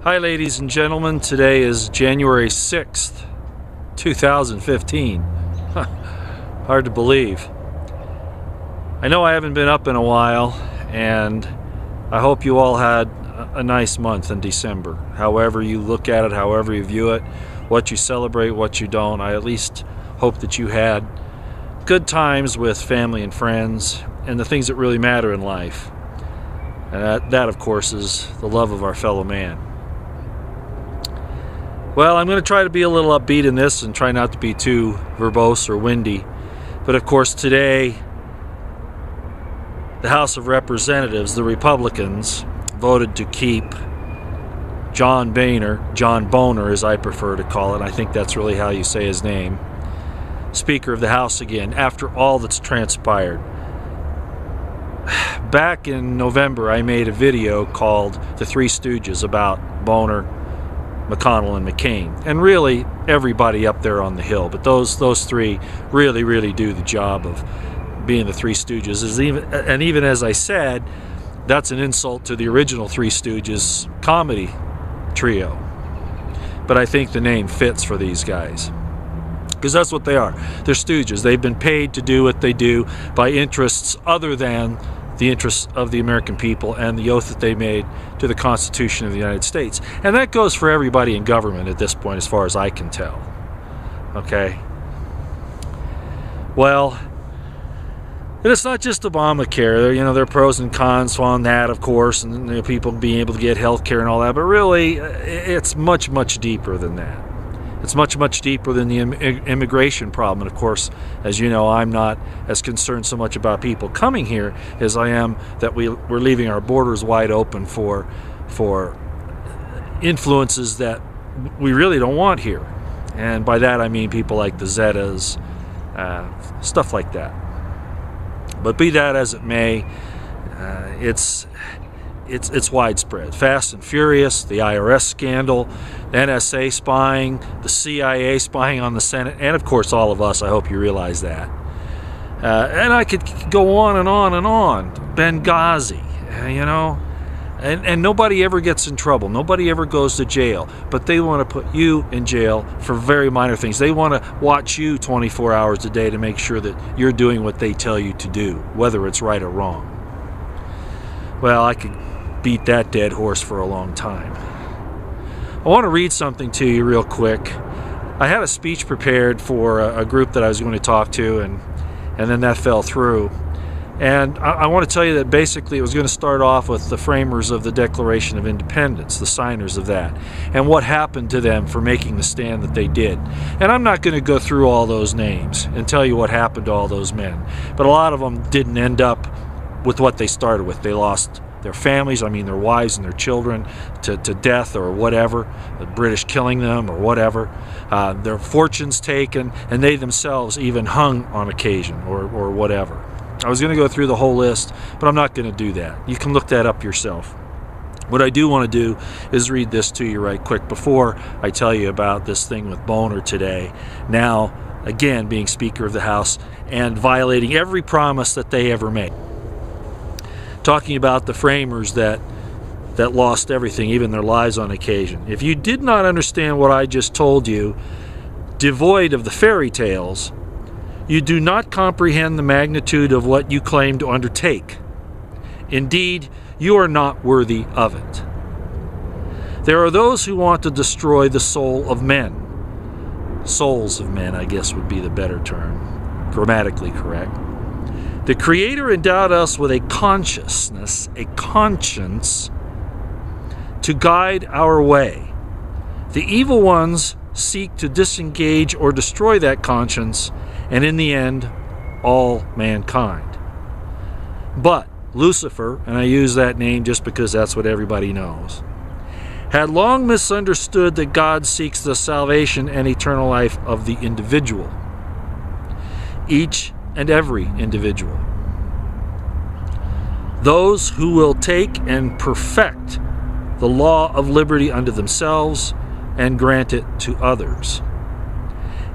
Hi ladies and gentlemen, today is January 6th, 2015. Hard to believe. I know I haven't been up in a while, and I hope you all had a nice month in December. However you look at it, however you view it, what you celebrate, what you don't, I at least hope that you had good times with family and friends and the things that really matter in life. And that of course is the love of our fellow man. Well, I'm going to try to be a little upbeat in this and try not to be too verbose or windy. But of course today, the House of Representatives, the Republicans, voted to keep John Boehner as I prefer to call it, I think that's really how you say his name, Speaker of the House again, after all that's transpired. Back in November, I made a video called The Three Stooges about Boehner, McConnell, and McCain, and really everybody up there on the Hill, but those three really do the job of being the Three Stooges. And even as I said, that's an insult to the original Three Stooges comedy trio, but I think the name fits for these guys because that's what they are. They're stooges. They've been paid to do what they do by interests other than the interests of the American people and the oath that they made to the Constitution of the United States. And that goes for everybody in government at this point, as far as I can tell. Okay? Well, and it's not just Obamacare. There are pros and cons on that, of course, and people being able to get health care and all that, but really, it's much deeper than that. It's much deeper than the immigration problem. And of course, as you know, I'm not as concerned so much about people coming here as I am that we're leaving our borders wide open for influences that we really don't want here. And by that I mean people like the Zetas, stuff like that. But be that as it may, it's widespread. Fast and Furious, the IRS scandal, NSA spying, the CIA spying on the Senate, and of course all of us. I hope you realize that. And I could go on and on and on. Benghazi, and nobody ever gets in trouble. Nobody ever goes to jail. But they want to put you in jail for very minor things. They want to watch you 24 hours a day to make sure that you're doing what they tell you to do, whether it's right or wrong. Well, I could beat that dead horse for a long time. I want to read something to you real quick. I had a speech prepared for a group that I was going to talk to, and then that fell through. And I want to tell you that basically it was going to start off with the framers of the Declaration of Independence, the signers of that, and what happened to them for making the stand that they did. And I'm not going to go through all those names and tell you what happened to all those men, but a lot of them didn't end up with what they started with. They lost their families, their wives and their children to death or whatever, the British killing them or whatever, their fortunes taken, and they themselves even hung on occasion or whatever. I was going to go through the whole list, but I'm not going to do that. You can look that up yourself. What I do want to do is read this to you right quick before I tell you about this thing with Boehner today, now again being Speaker of the House and violating every promise that they ever made. Talking about the framers that lost everything, even their lives on occasion. If you did not understand what I just told you, devoid of the fairy tales, you do not comprehend the magnitude of what you claim to undertake. Indeed, you are not worthy of it. There are those who want to destroy the soul of men. Souls of men, I guess, would be the better term, grammatically correct. The Creator endowed us with a consciousness, a conscience, to guide our way. The evil ones seek to disengage or destroy that conscience, and in the end, all mankind. But Lucifer, and I use that name just because that's what everybody knows, had long misunderstood that God seeks the salvation and eternal life of the individual. Each and every individual. Those who will take and perfect the law of liberty unto themselves and grant it to others.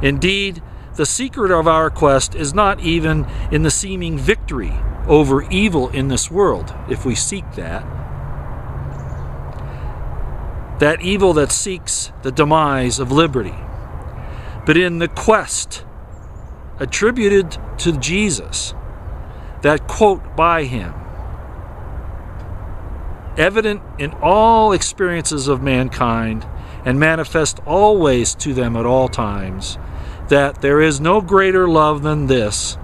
Indeed, the secret of our quest is not even in the seeming victory over evil in this world, if we seek that. that evil that seeks the demise of liberty, but in the quest attributed to Jesus, that quote by him, evident in all experiences of mankind and manifest always to them at all times, that there is no greater love than this,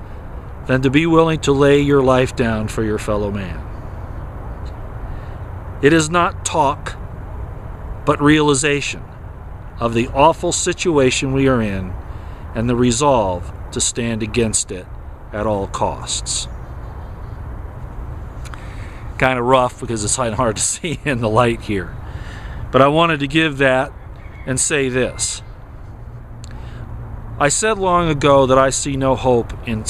than to be willing to lay your life down for your fellow man. It is not talk, but realization of the awful situation we are in and the resolve to stand against it at all costs. Kind of rough because it's kind of hard to see in the light here. But I wanted to give that and say this. I said long ago that I see no hope in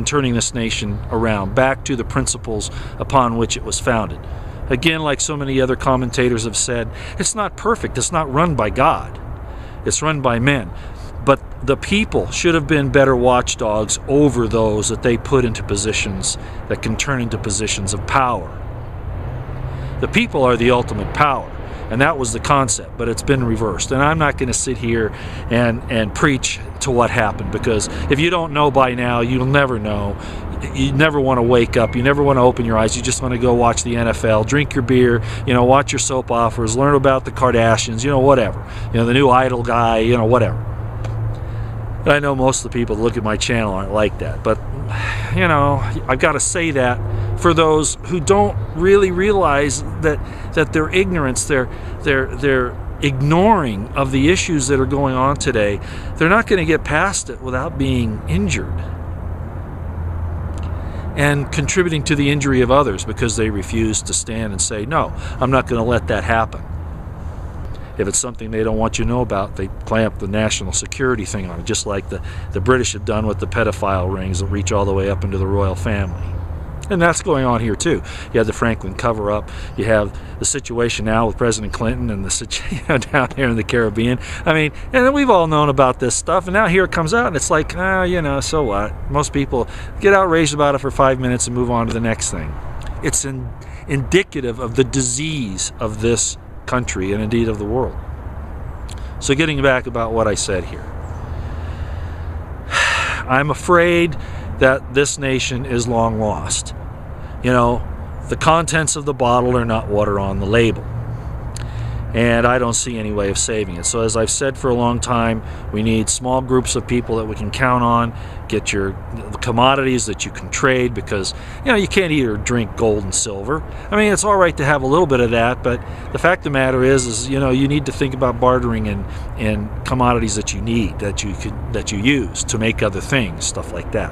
turning this nation around, back to the principles upon which it was founded. Again, like so many other commentators have said, it's not perfect. It's not run by God. It's run by men. But the people should have been better watchdogs over those that they put into positions that can turn into positions of power. The people are the ultimate power, and that was the concept, but it's been reversed. And I'm not going to sit here and preach to what happened, because if you don't know by now, you'll never know. You never want to wake up. You never want to open your eyes. You just want to go watch the NFL, drink your beer, watch your soap operas, learn about the Kardashians, whatever. The new Idol guy, whatever. And I know most of the people that look at my channel aren't like that, but I've got to say that for those who don't really realize that their ignorance, their ignoring of the issues that are going on today, they're not going to get past it without being injured and contributing to the injury of others because they refuse to stand and say, no, I'm not going to let that happen. If it's something they don't want you to know about, they clamp the national security thing on it, just like the British have done with the pedophile rings that reach all the way up into the royal family. And that's going on here too. You have the Franklin cover-up. You have the situation now with President Clinton and the situation down here in the Caribbean. I mean, and we've all known about this stuff, and now here it comes out, and it's like, so what? Most people get outraged about it for 5 minutes and move on to the next thing. It's indicative of the disease of this country and indeed of the world. So getting back about what I said here, I'm afraid that this nation is long lost. The contents of the bottle are not what are on the label, and I don't see any way of saving it. So as I've said for a long time, we need small groups of people that we can count on, get your commodities that you can trade, because you can't eat or drink gold and silver. I mean, it's all right to have a little bit of that, but the fact of the matter is you need to think about bartering in commodities that you need, that you use to make other things, stuff like that.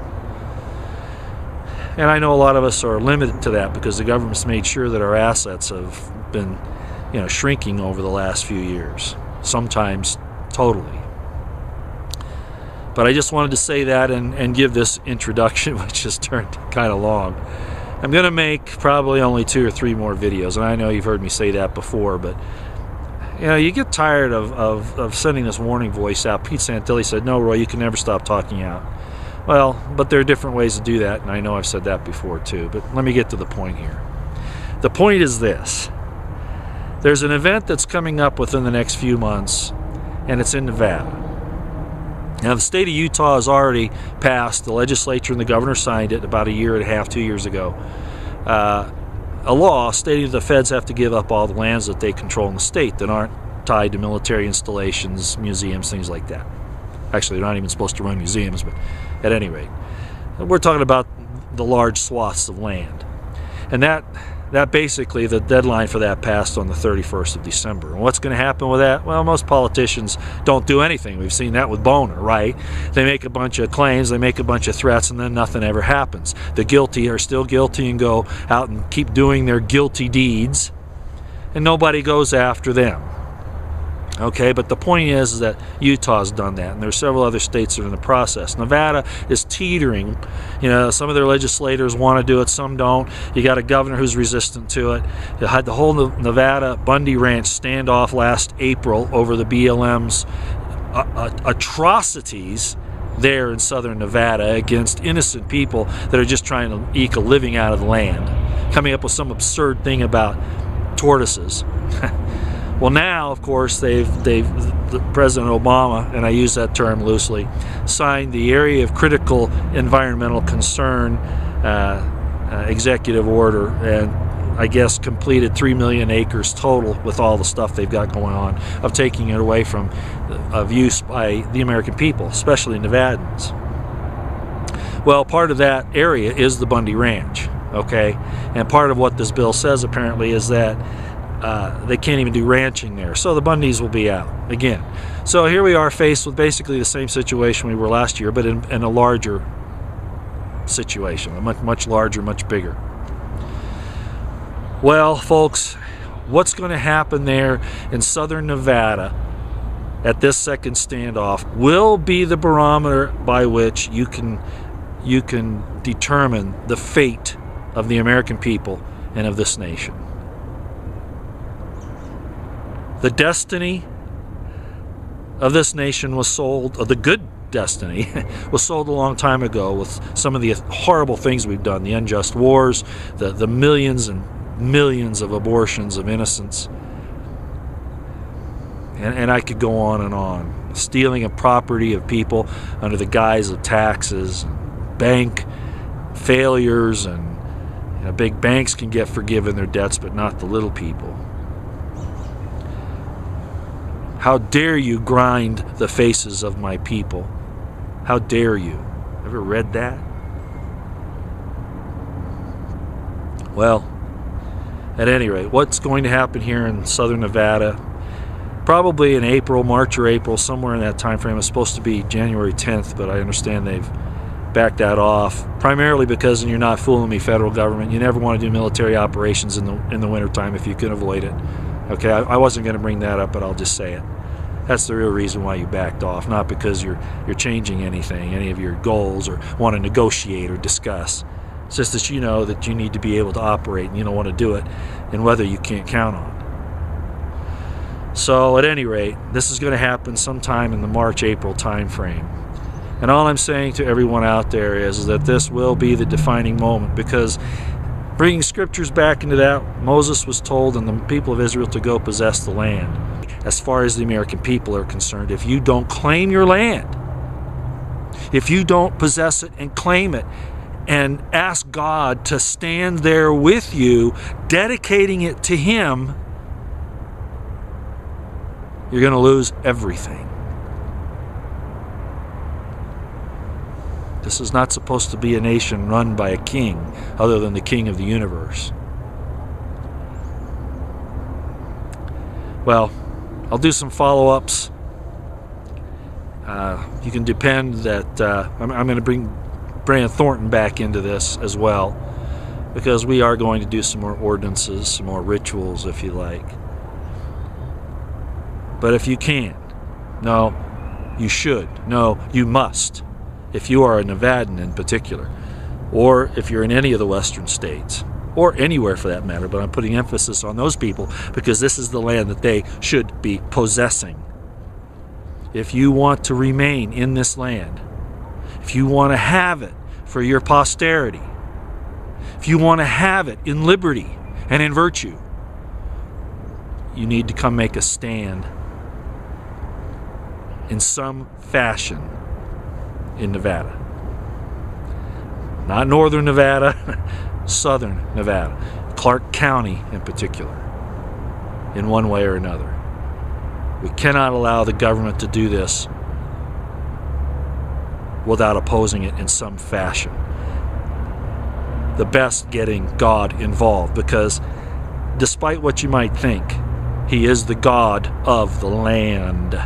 And I know a lot of us are limited to that because the government's made sure that our assets have been shrinking over the last few years, sometimes totally. But I just wanted to say that and give this introduction, which has turned kind of long. I'm going to make probably only 2 or 3 more videos, and I know you've heard me say that before, but you get tired of sending this warning voice out. Pete Santilli said, no, Roy, you can never stop talking out. Well, but there are different ways to do that, and I know I've said that before too, but let me get to the point here. The point is this. There's an event that's coming up within the next few months, and it's in Nevada. Now, the state of Utah has already passed, the legislature and the governor signed it about 1.5 years, 2 years ago, a law stating that the feds have to give up all the lands that they control in the state that aren't tied to military installations, museums, things like that. Actually, they're not even supposed to run museums, but at any rate, we're talking about the large swaths of land. And that basically, the deadline for that passed on the 31st of December. And what's going to happen with that? Well, most politicians don't do anything. We've seen that with Boner, right? They make a bunch of claims, they make a bunch of threats, and then nothing ever happens. The guilty are still guilty and go out and keep doing their guilty deeds, and nobody goes after them. Okay, but the point is that Utah's done that, and there's several other states that are in the process. Nevada is teetering. Some of their legislators want to do it, some don't. You got a governor who's resistant to it. You had the whole Nevada Bundy Ranch standoff last April over the BLM's atrocities there in southern Nevada against innocent people that are just trying to eke a living out of the land, coming up with some absurd thing about tortoises. Well, now, of course, President Obama, and I use that term loosely, signed the Area of Critical Environmental Concern executive order, and I guess completed 3 million acres total with all the stuff they've got going on of taking it away from of use by the American people, especially Nevadans. Well, part of that area is the Bundy Ranch, okay? And part of what this bill says apparently is that they can't even do ranching there, so the Bundys will be out again. So here we are faced with basically the same situation we were last year, but in a larger situation, a much larger, much bigger. Well, folks, what's going to happen there in southern Nevada at this second standoff will be the barometer by which you can determine the fate of the American people and of this nation. The destiny of this nation was sold, the good destiny was sold a long time ago with some of the horrible things we've done, the unjust wars, the millions and millions of abortions of innocents, and I could go on, stealing of property of people under the guise of taxes, bank failures, and big banks can get forgiven their debts, but not the little people. How dare you grind the faces of my people? How dare you? Ever read that? Well, at any rate, what's going to happen here in southern Nevada, probably in March or April, somewhere in that time frame. It's supposed to be January 10th, but I understand they've backed that off, primarily because, and you're not fooling me, federal government, you never want to do military operations in the wintertime if you can avoid it. Okay, I wasn't going to bring that up, but I'll just say it. That's the real reason why you backed off, not because you're changing anything, any of your goals, or want to negotiate or discuss. It's just that you know that you need to be able to operate, and you don't want to do it in weather you can't count on. So at any rate, this is going to happen sometime in the March-April time frame. And all I'm saying to everyone out there is that this will be the defining moment, because bringing scriptures back into that, Moses was told and the people of Israel to go possess the land. As far as the American people are concerned, if you don't claim your land, if you don't possess it and claim it, and ask God to stand there with you, dedicating it to Him, you're going to lose everything. This is not supposed to be a nation run by a king other than the king of the universe. Well, I'll do some follow-ups. You can depend that I'm going to bring Brian Thornton back into this as well, because we are going to do some more ordinances, some more rituals, if you like. But if you can, no, you should, no, you must, if you are a Nevadan in particular, or if you're in any of the western states, or anywhere for that matter, but I'm putting emphasis on those people because this is the land that they should be possessing. If you want to remain in this land, if you want to have it for your posterity, if you want to have it in liberty and in virtue, you need to come make a stand in some fashion in Nevada. Not northern Nevada, southern Nevada, Clark County in particular, in one way or another. We cannot allow the government to do this without opposing it in some fashion. The best getting God involved, because despite what you might think, He is the God of the land.